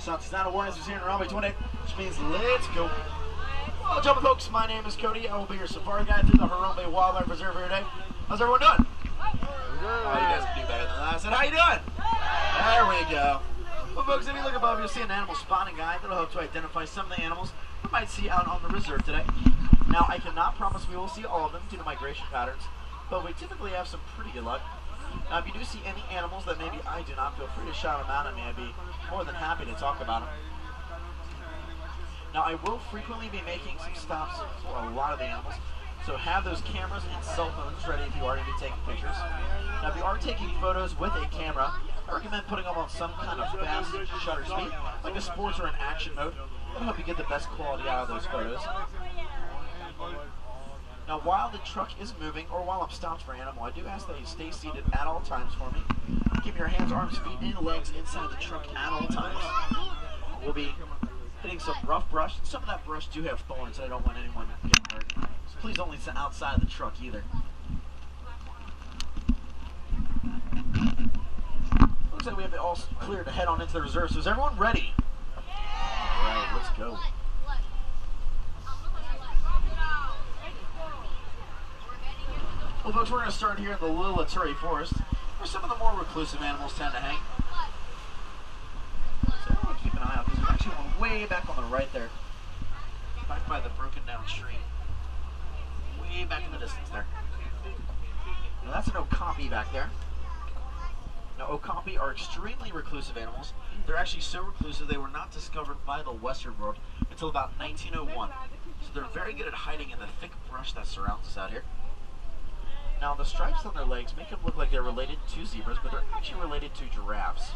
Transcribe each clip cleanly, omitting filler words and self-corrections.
South Sound Awareness is here in Harambe 20, which means let's go. Well, gentlemen, folks, my name is Cody. I will be your safari guide through the Harambe Wildlife Reserve here today. How's everyone doing? Oh, you guys can do better than that. I said, how you doing? There we go. Well, folks, if you look above, you'll see an animal spotting guide that'll help to identify some of the animals we might see out on the reserve today. Now, I cannot promise we will see all of them due to migration patterns, but we typically have some pretty good luck. Now, if you do see any animals that maybe I do not, feel free to shout them out at me. I'd be more than happy to talk about them. Now, I will frequently be making some stops for a lot of the animals, so have those cameras and cell phones ready if you are going to be taking pictures. Now, if you are taking photos with a camera, I recommend putting them on some kind of fast shutter speed, like a sports or an action mode. It'll help you get the best quality out of those photos. Now, while the truck is moving, or while I'm stopped for animal, I do ask that you stay seated at all times for me. Keep your hands, arms, feet, and legs inside the truck at all times. We'll be hitting some rough brush. Some of that brush do have thorns, and I don't want anyone getting hurt. So please don't leave it outside of the truck either. Looks like we have it all clear to head on into the reserve. So is everyone ready? All right, let's go. Well, folks, we're going to start here in the Little Aturi Forest, where some of the more reclusive animals tend to hang. So everyone keep an eye out, because there's actually one way back on the right there, back by the broken down stream. Way back in the distance there. Now that's an okapi back there. Now okapi are extremely reclusive animals. They're actually so reclusive they were not discovered by the Western world until about 1901. So they're very good at hiding in the thick brush that surrounds us out here. Now, the stripes on their legs make them look like they're related to zebras, but they're actually related to giraffes.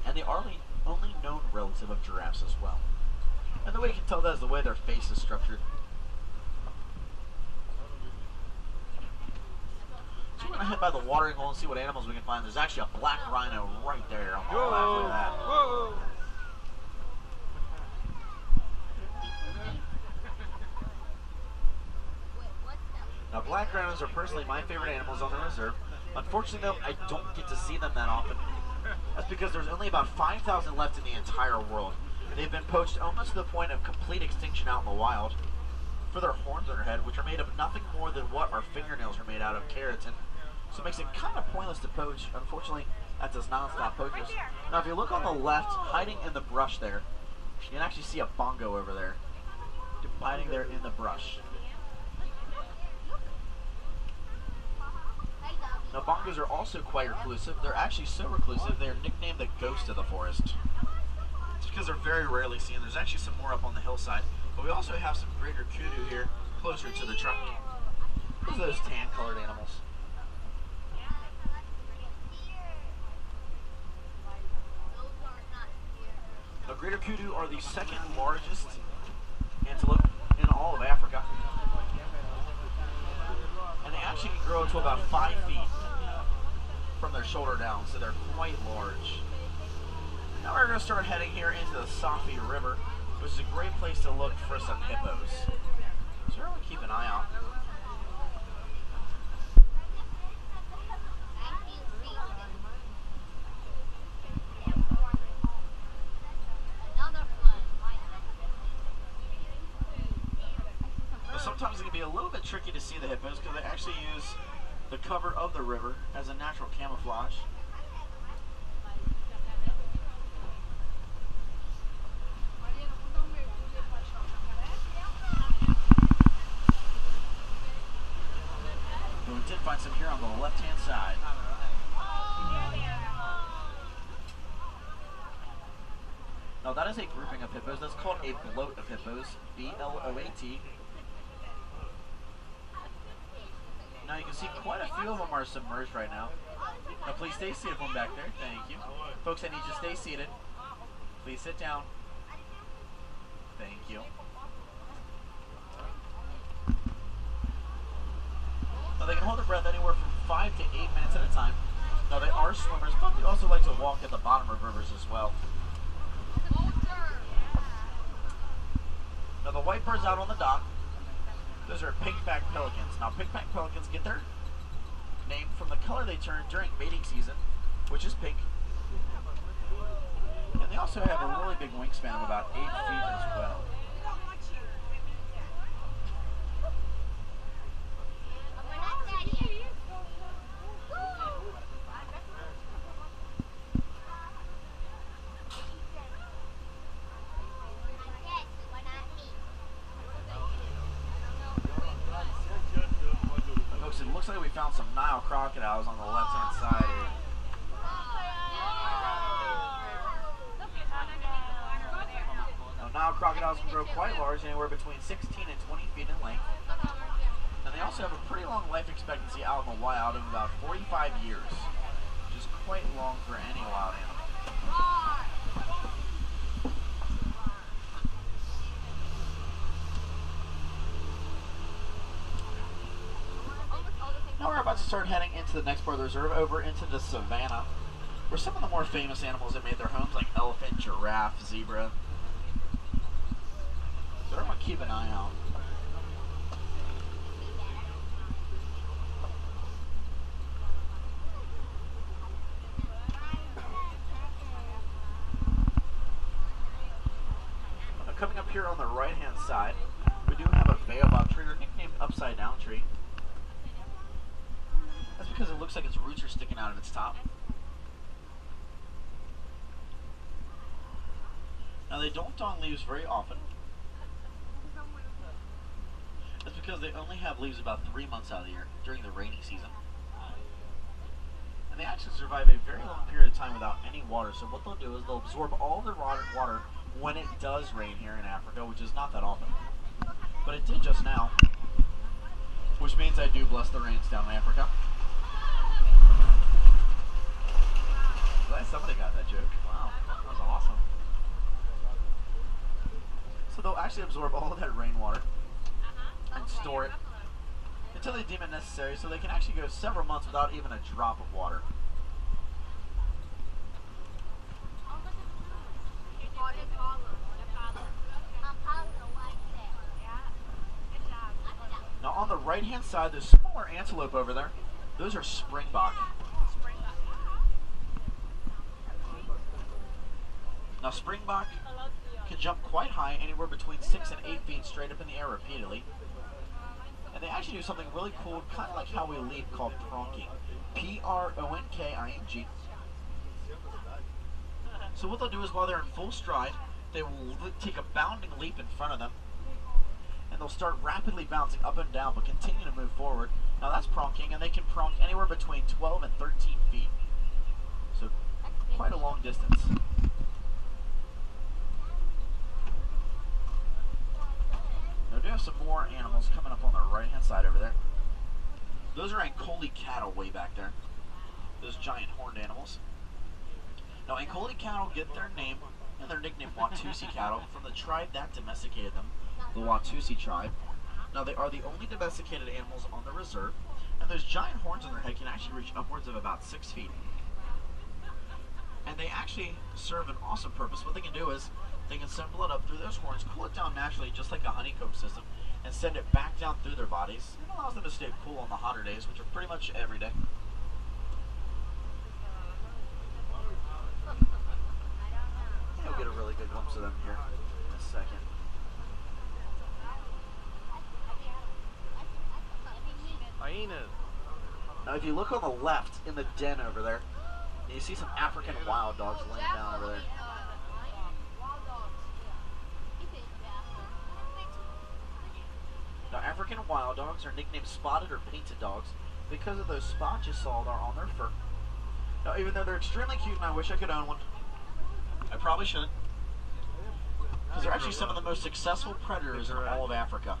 And they are the only known relative of giraffes as well. And the way you can tell that is the way their face is structured. So we're going to head by the watering hole and see what animals we can find. There's actually a black rhino right there on the left. Look at that. Whoa. Now, black rhinos are personally my favorite animals on the reserve. Unfortunately, though, I don't get to see them that often. That's because there's only about 5,000 left in the entire world. They've been poached almost to the point of complete extinction out in the wild for their horns on their head, which are made of nothing more than what our fingernails are made out of, keratin. So it makes it kind of pointless to poach. Unfortunately, that does not stop poachers. Now, if you look on the left, hiding in the brush there, you can actually see a bongo over there, hiding there in the brush. Now, bongos are also quite reclusive. They're actually so reclusive, they're nicknamed the ghost of the forest. It's because they're very rarely seen. There's actually some more up on the hillside. But we also have some greater kudu here, closer to the truck. Those are those tan-colored animals. Now, greater kudu are the second largest antelope in all of Africa. And they actually can grow to about 5 feet from their shoulder down, so they're quite large. Now we're going to start heading here into the Safi River, which is a great place to look for some hippos. So everyone keep an eye out. Now, sometimes it can be a little bit tricky to see the hippos because they actually use the cover of the river as a natural camouflage. But we did find some here on the left-hand side. Now that is a grouping of hippos. That's called a bloat of hippos, B-L-O-A-T. Now you can see quite a few of them are submerged right now. Now please stay seated from back there. Thank you. Folks, I need you to stay seated. Please sit down. Thank you. Now they can hold their breath anywhere from 5 to 8 minutes at a time. Now they are swimmers, but they also like to walk at the bottom of rivers as well. Now the white birds out on the dock, those are pink-backed pelicans. Now pink-backed pelicans get their name from the color they turn during mating season, which is pink. they also have a really big wingspan of about 8 feet as well. Folks, it looks like we found some Nile crocodiles on the left-hand side here. Nile crocodiles can grow quite large, anywhere between 16 and 20 feet in length. And they also have a pretty long life expectancy out in the wild of about 45 years, which is quite long for any wild animal. Now we're about to start heading into the next part of the reserve, over into the savannah, where some of the more famous animals have made their homes, like elephant, giraffe, zebra. So I'm going to keep an eye out. Now coming up here on the right-hand side, we do have a baobab tree, or nicknamed upside down tree. That's because it looks like its roots are sticking out of its top. Now they don't don leaves very often. That's because they only have leaves about 3 months out of the year, during the rainy season. And they actually survive a very long period of time without any water, so what they'll do is they'll absorb all their water when it does rain here in Africa, which is not that often. But it did just now, which means I do bless the rains down in Africa. Glad somebody got that joke. Wow, that was awesome. So they'll actually absorb all of that rainwater and store it until they deem it necessary, so they can actually go several months without even a drop of water. Now on the right hand side, there's smaller antelope over there. Those are springbok. Now springbok can jump quite high, anywhere between 6 and 8 feet straight up in the air repeatedly. And they actually do something really cool, kind of like how we leap, called pronking. P-R-O-N-K-I-N-G. So what they'll do is, while they're in full stride, they will take a bounding leap in front of them, and they'll start rapidly bouncing up and down, but continue to move forward. Now that's pronking, and they can pronk anywhere between 12 and 13 feet. So quite a long distance. Now, we do have some more animals coming up on the right-hand side over there. Those are Ankole cattle way back there. Those giant horned animals. Now, Ankole cattle get their name and their nickname Watusi cattle from the tribe that domesticated them, the Watusi tribe. Now, they are the only domesticated animals on the reserve, and those giant horns on their head can actually reach upwards of about 6 feet. And they actually serve an awesome purpose. What they can do is, they can send blood up through those horns, cool it down naturally just like a honeycomb system, and send it back down through their bodies. It allows them to stay cool on the hotter days, which are pretty much every day. You'll get a really good glimpse of them here in a second. Hyenas. Now if you look on the left in the den over there, you see some African wild dogs laying down over there. Now, African wild dogs are nicknamed spotted or painted dogs because of those spots you saw that are on their fur. Now, even though they're extremely cute and I wish I could own one, I probably shouldn't, because they're actually some of the most successful predators in all of Africa.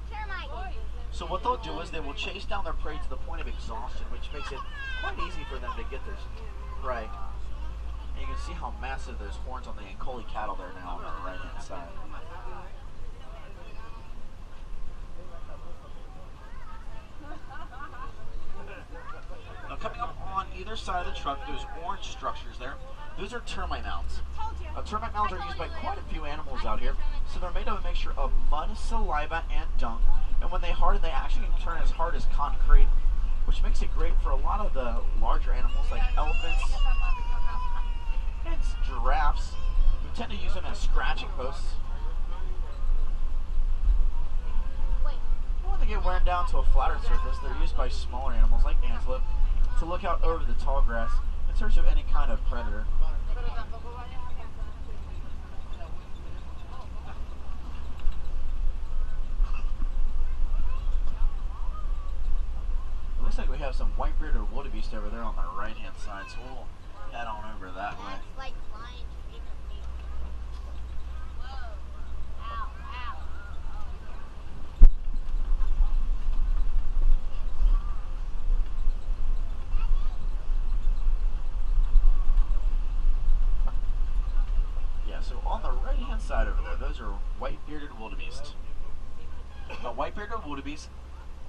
So what they'll do is they will chase down their prey to the point of exhaustion, which makes it quite easy for them to get their prey. And you can see how massive those horns on the Ankole cattle there now on the right-hand side. Now coming up on either side of the truck, those orange structures there, those are termite mounds. Termite mounds are used by quite a few animals out here, so they're made of a mixture of mud, saliva, and dung. And when they harden, they actually can turn as hard as concrete, which makes it great for a lot of the larger animals like elephants and giraffes, who tend posts. When they get worn down to a flatter surface, they're used by smaller animals like antelope to look out over the tall grass in search of any kind of predator. It looks like we have some white-bearded wildebeest over there on the right-hand side, so we'll head on over that way. So on the right-hand side over there, those are white-bearded wildebeest. The white-bearded wildebeest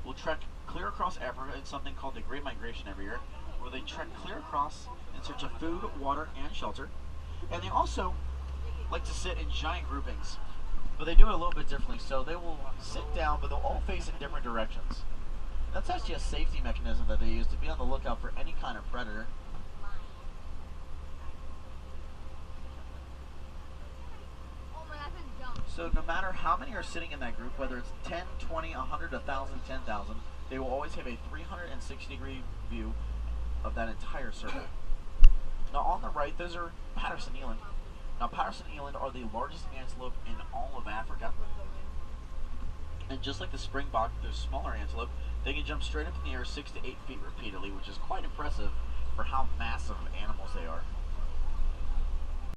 will trek clear across Africa in something called the Great Migration every year, where they trek clear across in search of food, water, and shelter. And they also like to sit in giant groupings, but they do it a little bit differently. So they will sit down, but they'll all face in different directions. That's actually a safety mechanism that they use to be on the lookout for any kind of predator. So no matter how many are sitting in that group, whether it's 10, 20, 100, 1,000, 10,000, they will always have a 360-degree view of that entire circle. Now on the right, those are Patterson eland. Now Patterson eland are the largest antelope in all of Africa. And just like the springbok, those smaller antelope, they can jump straight up in the air 6 to 8 feet repeatedly, which is quite impressive for how massive animals they are.